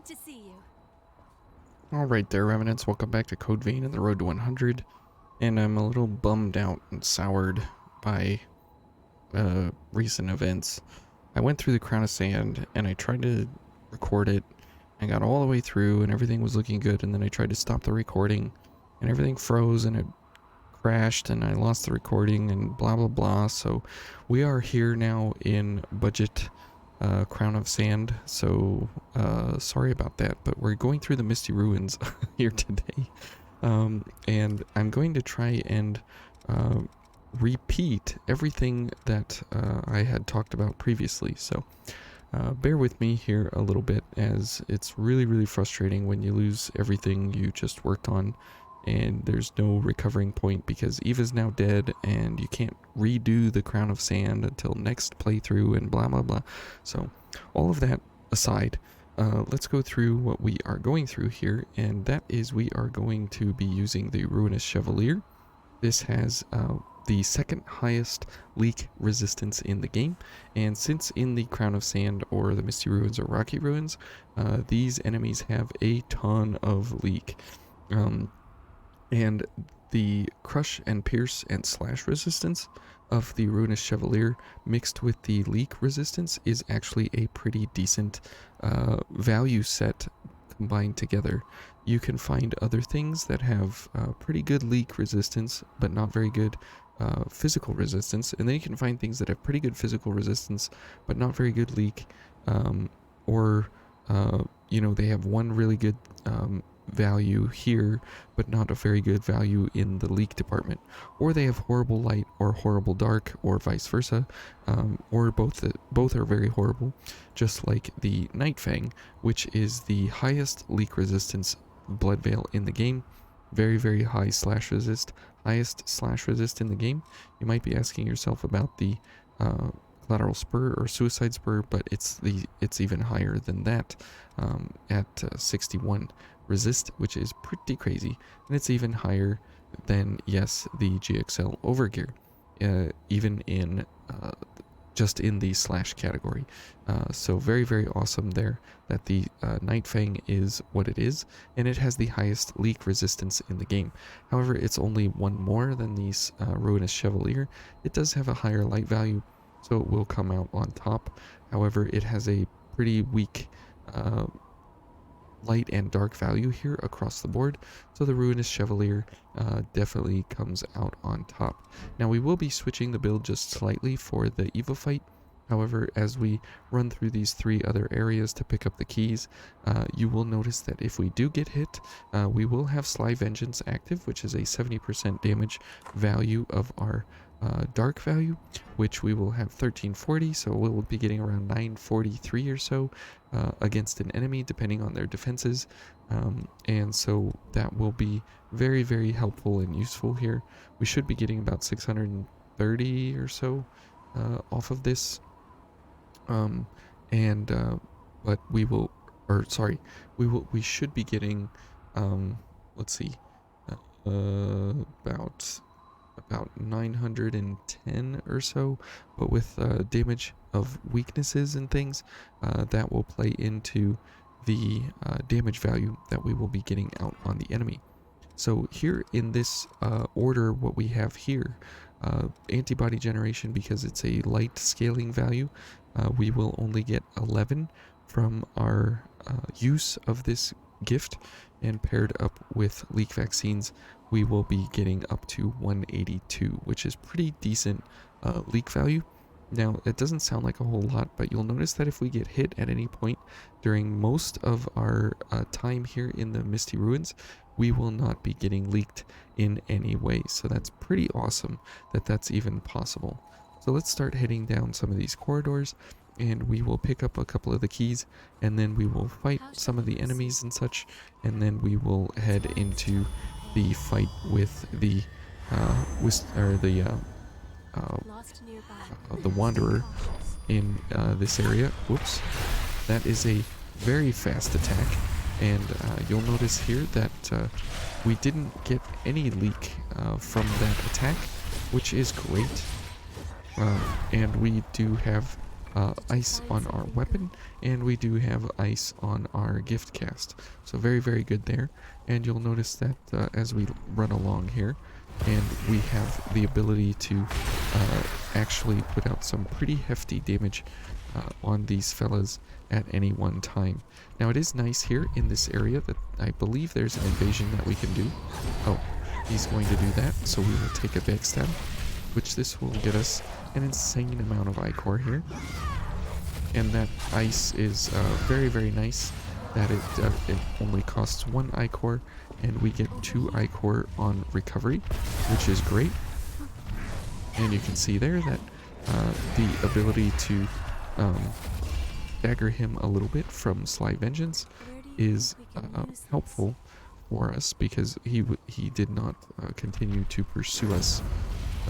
Good to see you. Alright there, Revenants, welcome back to Code Vein and the Road to 100, and I'm a little bummed out and soured by recent events. I went through the Crown of Sand, and I tried to record it, and got all the way through, and everything was looking good, and then I tried to stop the recording, and everything froze, and it crashed, and I lost the recording, and blah blah blah. So we are here now in budget Crown of Sand, so sorry about that, but we're going through the Misty Ruins here today, and I'm going to try and repeat everything that I had talked about previously, so bear with me here a little bit, as it's really frustrating when you lose everything you just worked on and there's no recovering point, because Eva's now dead and you can't redo the Crown of Sand until next playthrough and blah blah blah. So all of that aside, let's go through what we are going through here, and that is we are going to be using the Ruinous Chevalier. This has the second highest leak resistance in the game, and since in the Crown of Sand or the Misty Ruins or Rocky Ruins, these enemies have a ton of leak. And the crush and pierce and slash resistance of the Ruinous Chevalier mixed with the leak resistance is actually a pretty decent value set combined together. You can find other things that have pretty good leak resistance but not very good physical resistance, and then you can find things that have pretty good physical resistance but not very good leak, or you know, they have one really good value here but not a very good value in the leak department, or they have horrible light or horrible dark, or vice versa, or both are very horrible, just like the Night Fang, which is the highest leak resistance blood veil in the game. Very high slash resist, highest slash resist in the game. You might be asking yourself about the collateral spur or suicide spur, but it's even higher than that, at 61 resist, which is pretty crazy, and it's even higher than, yes, the GXL overgear, even in just in the slash category. So very awesome there that the Night Fang is what it is, and it has the highest leak resistance in the game. However, it's only one more than the Ruinous Chevalier. It does have a higher light value, so it will come out on top. However, it has a pretty weak light and dark value here across the board, so the Ruinous Chevalier definitely comes out on top. Now we will be switching the build just slightly for the Eva fight. However, as we run through these three other areas to pick up the keys, you will notice that if we do get hit, we will have Sly Vengeance active, which is a 70% damage value of our dark value, which we will have 1340, so we'll be getting around 943 or so against an enemy, depending on their defenses, and so that will be very helpful and useful here. We should be getting about 630 or so off of this, but we will, or sorry, we should be getting, let's see, about 910 or so, but with damage of weaknesses and things, that will play into the damage value that we will be getting out on the enemy. So here in this order, what we have here, antibody generation, because it's a light scaling value, we will only get 11 from our use of this gift, and paired up with leak vaccines, we will be getting up to 182, which is pretty decent leak value. Now, it doesn't sound like a whole lot, but you'll notice that if we get hit at any point during most of our time here in the Misty Ruins, we will not be getting leaked in any way. So that's pretty awesome that that's even possible. So let's start heading down some of these corridors, and we will pick up a couple of the keys, and then we will fight some of the enemies and such, and then we will head into the fight with the the Wanderer in this area. Whoops, that is a very fast attack, and you'll notice here that we didn't get any leak from that attack, which is great, and we do have ice on our weapon, and we do have ice on our gift cast. So very, very good there. And you'll notice that as we run along here, and we have the ability to actually put out some pretty hefty damage on these fellas at any one time. Now it is nice here in this area that I believe there's an invasion that we can do. Oh, he's going to do that, so we will take a backstab, which this will get us an insane amount of ichor here. And that ice is very, very nice that it only costs 1 ichor, and we get 2 ichor on recovery, which is great. And you can see there that the ability to dagger him a little bit from Sly Vengeance is helpful for us, because he did not continue to pursue us.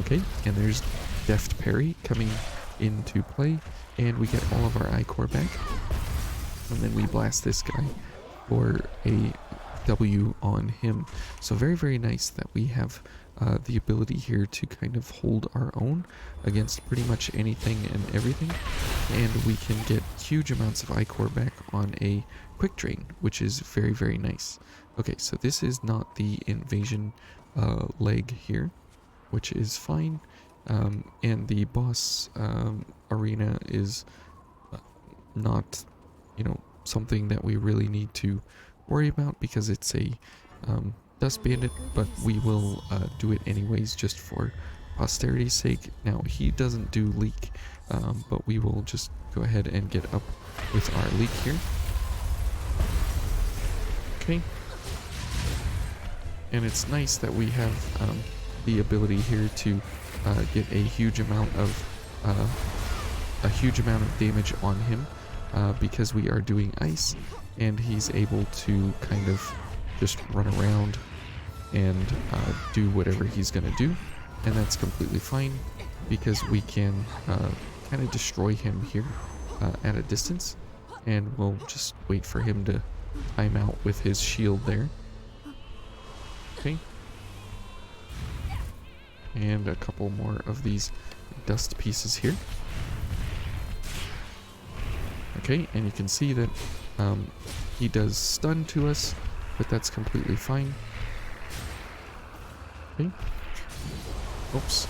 Okay, and there's Deft Parry coming into play, and we get all of our ichor back, and then we blast this guy for a W on him. So very, very nice that we have the ability here to kind of hold our own against pretty much anything and everything, and we can get huge amounts of ichor back on a quick drain, which is very, very nice. Okay, so this is not the invasion leg here, which is fine, and the boss arena is not, something that we really need to worry about, because it's a dust bandit, but we will do it anyways just for posterity's sake. Now he doesn't do leak, but we will just go ahead and get up with our leak here. Okay, and it's nice that we have the ability here to get a huge amount of damage on him, because we are doing ice, and he's able to kind of just run around and do whatever he's gonna do, and that's completely fine, because we can kind of destroy him here at a distance, and we'll just wait for him to time out with his shield there. Okay, and a couple more of these dust pieces here. Okay, and you can see that he does stun to us, but that's completely fine. Okay. Oops.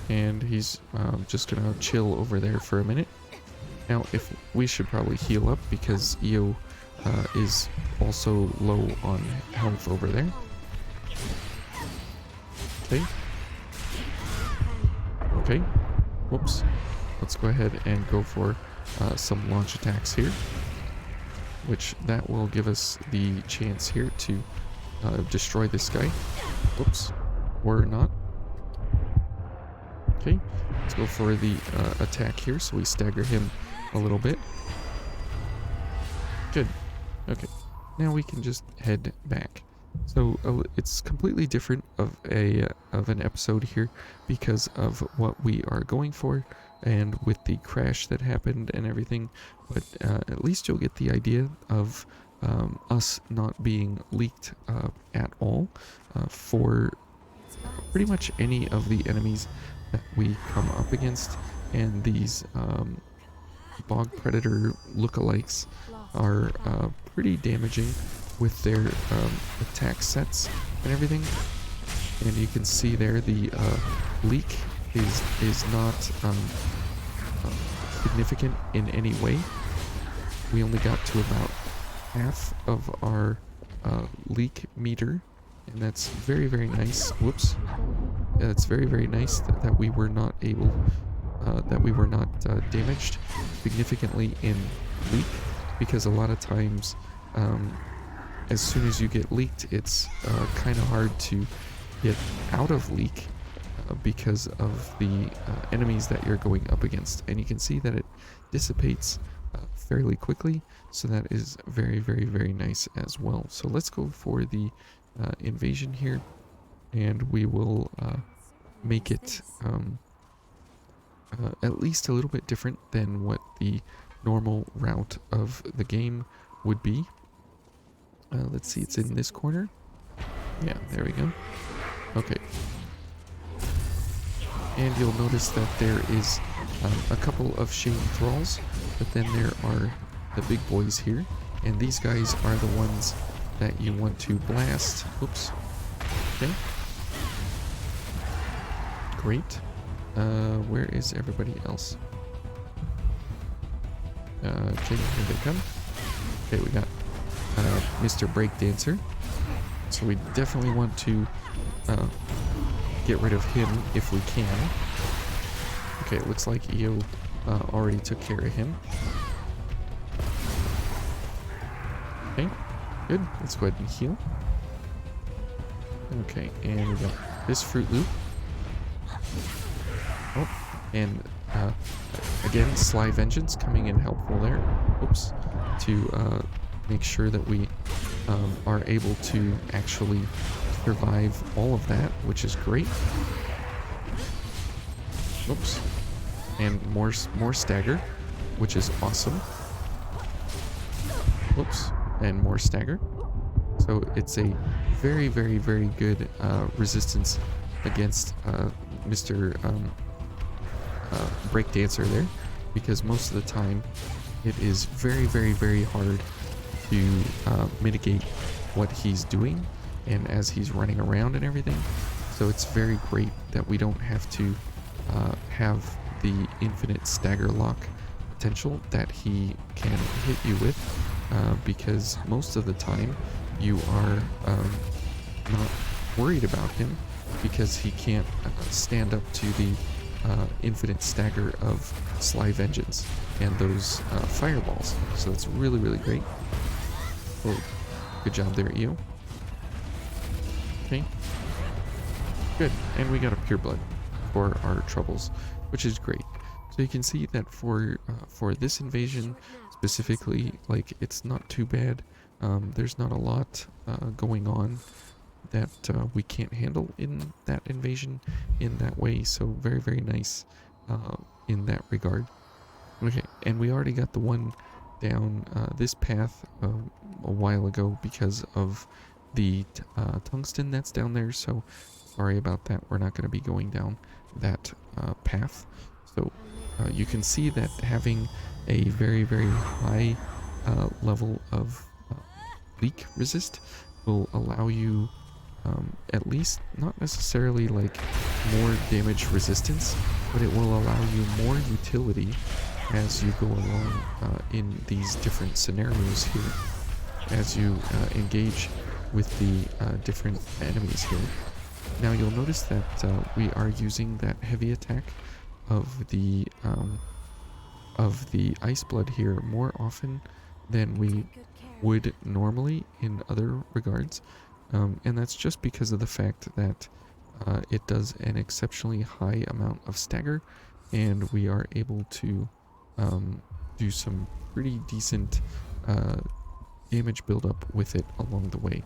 And he's just gonna chill over there for a minute. Now, if we should probably heal up, because EO is also low on health over there. Okay. Okay. Whoops. Let's go ahead and go for some launch attacks here, which that will give us the chance here to destroy this guy. Whoops. Or not. Okay. Let's go for the attack here, so we stagger him a little bit. Good. Okay. Now we can just head back. So it's completely different of an episode here because of what we are going for, and with the crash that happened and everything, but at least you'll get the idea of us not being leaked at all for pretty much any of the enemies that we come up against. And these bog predator lookalikes are pretty damaging with their attack sets and everything. And you can see there the leak is not significant in any way. We only got to about half of our leak meter, and that's very, very nice. Whoops. Yeah, it's very, very nice that we were not able damaged significantly in leak, because a lot of times as soon as you get leaked, it's kind of hard to get out of leak because of the enemies that you're going up against. And you can see that it dissipates fairly quickly, so that is very, very, very nice as well. So let's go for the invasion here, and we will make it at least a little bit different than what the normal route of the game would be. Let's see, it's in this corner. Yeah, there we go. Okay. And you'll notice that there is a couple of shady thralls, but then there are the big boys here, and these guys are the ones that you want to blast. Oops. Okay. Great. Where is everybody else? Okay, here they come. Okay, we got Mr. Breakdancer. So we definitely want to get rid of him if we can. Okay, it looks like Io already took care of him. Okay, good. Let's go ahead and heal. Okay, and we got this Fruit Loop. Oh, and again, Sly Vengeance coming in helpful there. Oops. To make sure that we are able to actually survive all of that, which is great. Oops. And more stagger, which is awesome. Whoops. And more stagger. So it's a very, very, very good resistance against Mr. Breakdancer there, because most of the time it is very, very, very hard to mitigate what he's doing and as he's running around and everything. So it's very great that we don't have to have the infinite stagger lock potential that he can hit you with, because most of the time you are not worried about him because he can't stand up to the infinite stagger of Sly Vengeance and those fireballs. So that's really, really great. Oh, good job there, Io. Okay. Good. And we got a Pure Blood for our troubles, which is great. So you can see that for this invasion specifically, like, it's not too bad. There's not a lot going on that we can't handle in that invasion in that way. So very, very nice in that regard. Okay, and we already got the one down this path a while ago because of the tungsten that's down there. So sorry about that. We're not going to be going down that path. So you can see that having a very, very high level of leak resist will allow you at least, not necessarily like more damage resistance, but it will allow you more utility as you go along in these different scenarios here, as you engage with the different enemies here. Now you'll notice that we are using that heavy attack of the Ice Blood here more often than we would normally in other regards. And that's just because of the fact that it does an exceptionally high amount of stagger, and we are able to do some pretty decent damage buildup with it along the way.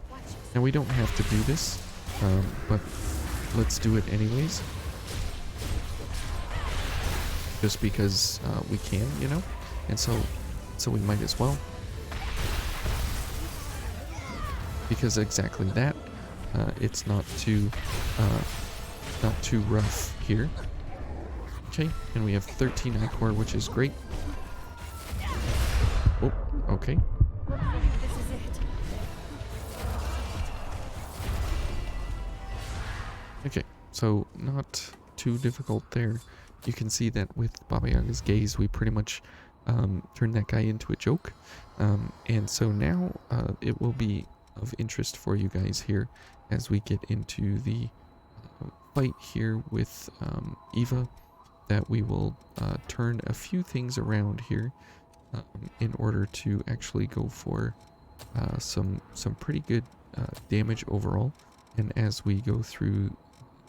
Now we don't have to do this, but let's do it anyways. Just because we can, you know? And so we might as well. Because exactly that, it's not too rough here. Okay, and we have 13 ichor, which is great. Oh, okay. Okay, so not too difficult there. You can see that with Baba Yaga's gaze, we pretty much turned that guy into a joke. And so now it will be of interest for you guys here as we get into the fight here with Eva, that we will turn a few things around here in order to actually go for some pretty good damage overall. And as we go through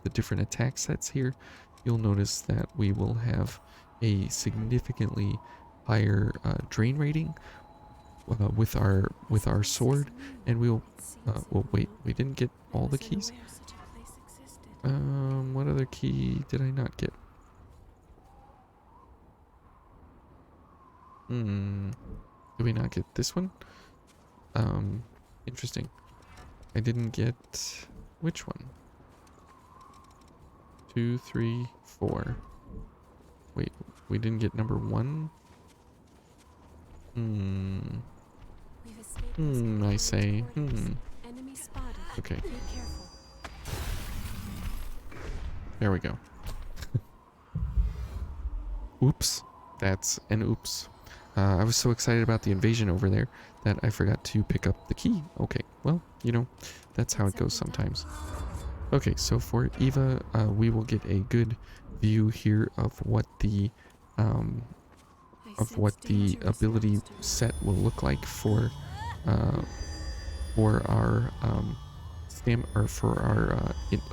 the different attack sets here, you'll notice that we will have a significantly higher drain rating with our sword, and we'll well, wait, we didn't get all the keys. What other key did I not get? Did we not get this one? Interesting. I didn't get which one? 2, 3, 4. Wait, We didn't get number 1. I say. Okay. There we go. Oops. That's an oops. I was so excited about the invasion over there that I forgot to pick up the key. Okay, well, you know, that's how it goes sometimes. Okay, so for Eva, we will get a good view here of what the ability set will look like for our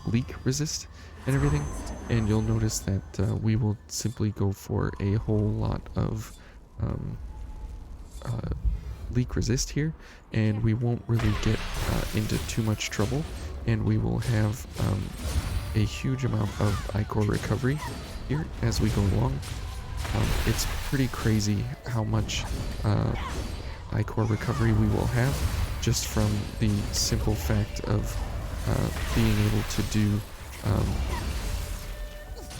leak resist and everything. And you'll notice that we will simply go for a whole lot of leak resist here, and we won't really get into too much trouble, and we will have a huge amount of ichor recovery here as we go along. It's pretty crazy how much ichor recovery we will have just from the simple fact of being able to do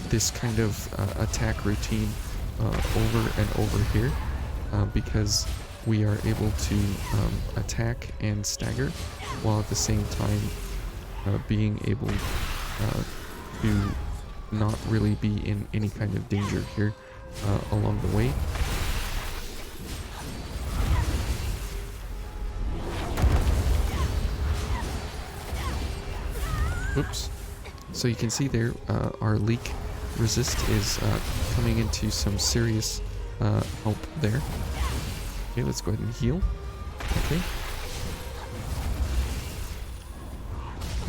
this kind of attack routine over and over here, because we are able to attack and stagger while at the same time being able to not really be in any kind of danger here along the way. Oops. So you can see there, our leak resist is coming into some serious help there. Okay, let's go ahead and heal. Okay.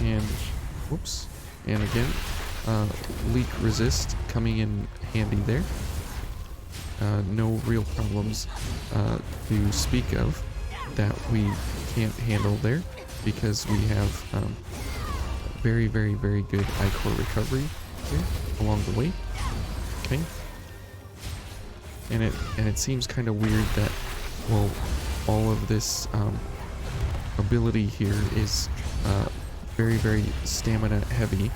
And, whoops. And again, leak resist coming in handy there. No real problems to speak of that we can't handle there, because we have very, very, very good ichor recovery here along the way. Okay. And it seems kind of weird that, well, all of this ability here is very, very stamina heavy,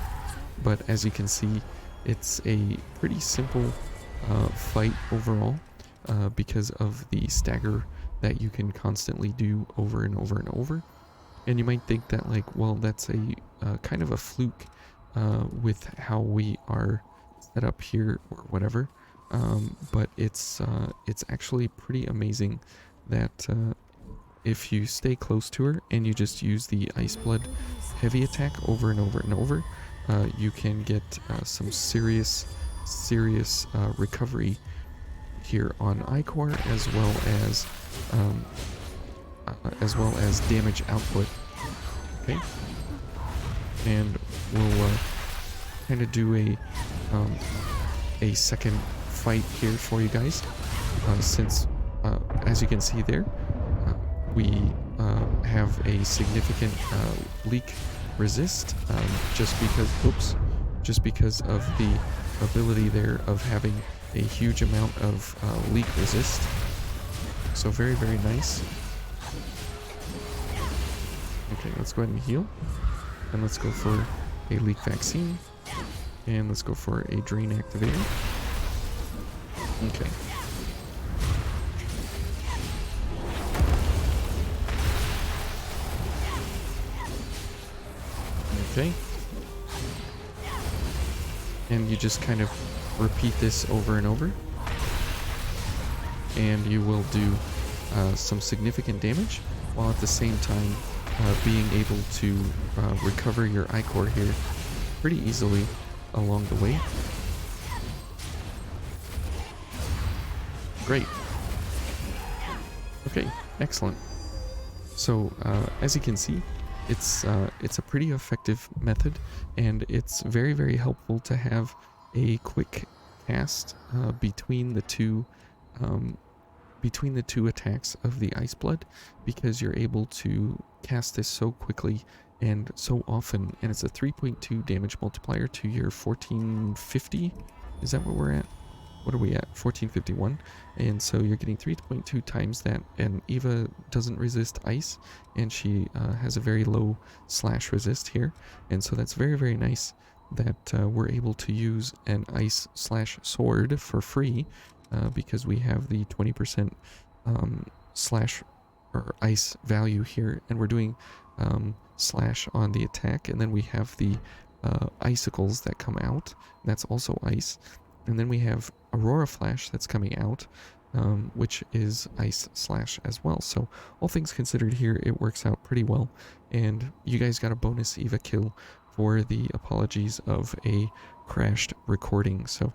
but as you can see, it's a pretty simple fight overall because of the stagger that you can constantly do over and over and over. And you might think that, like, well, that's a kind of a fluke with how we are set up here or whatever, but it's actually pretty amazing that if you stay close to her and you just use the Ice Blood heavy attack over and over and over, you can get some serious recovery here on ichor, as well as damage output. Okay, and we'll kind of do a second fight here for you guys, since as you can see there, we have a significant leak resist, just because of the ability there of having a huge amount of leak resist. So very, very nice. Okay, let's go ahead and heal, and let's go for a leak vaccine, and let's go for a drain activator. Okay. Okay. And you just kind of repeat this over and over, and you will do some significant damage while at the same time being able to recover your ichor here pretty easily along the way. Great. Okay, excellent. So as you can see, it's a pretty effective method, and it's very, very helpful to have a quick cast between the two attacks of the Ice Blood, because you're able to cast this so quickly and so often, and it's a 3.2 damage multiplier to your 1450. Is that what we're at? What are we at? 1451. And so you're getting 3.2 times that, and Eva doesn't resist ice, and she has a very low slash resist here, and so that's very, very nice that we're able to use an ice/sword for free because we have the 20% slash or ice value here, and we're doing slash on the attack, and then we have the icicles that come out. That's also ice. And then we have Aurora Flash that's coming out, which is ice slash as well. So all things considered here, it works out pretty well. And you guys got a bonus Eva kill for the apologies of a crashed recording. So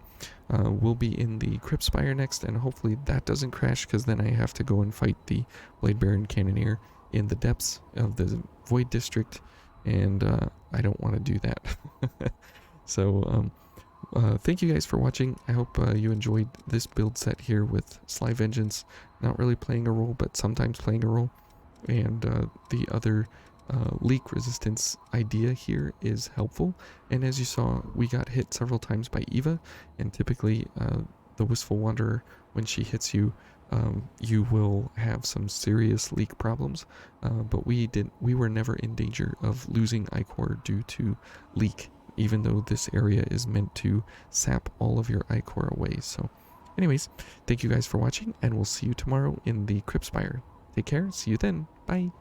we'll be in the Crypt Spire next, and hopefully that doesn't crash, because then I have to go and fight the Blade Baron Cannoneer in the depths of the Void District, and I don't want to do that. So thank you guys for watching. I hope you enjoyed this build set here with Sly Vengeance not really playing a role, but sometimes playing a role, and the other leak resistance idea here is helpful. And as you saw, we got hit several times by Eva, and typically the Wistful Wanderer, when she hits you, you will have some serious leak problems, but we were never in danger of losing ichor due to leak, even though this area is meant to sap all of your ichor away. So anyways, thank you guys for watching, and we'll see you tomorrow in the Crypt Spire. Take care, see you then, bye.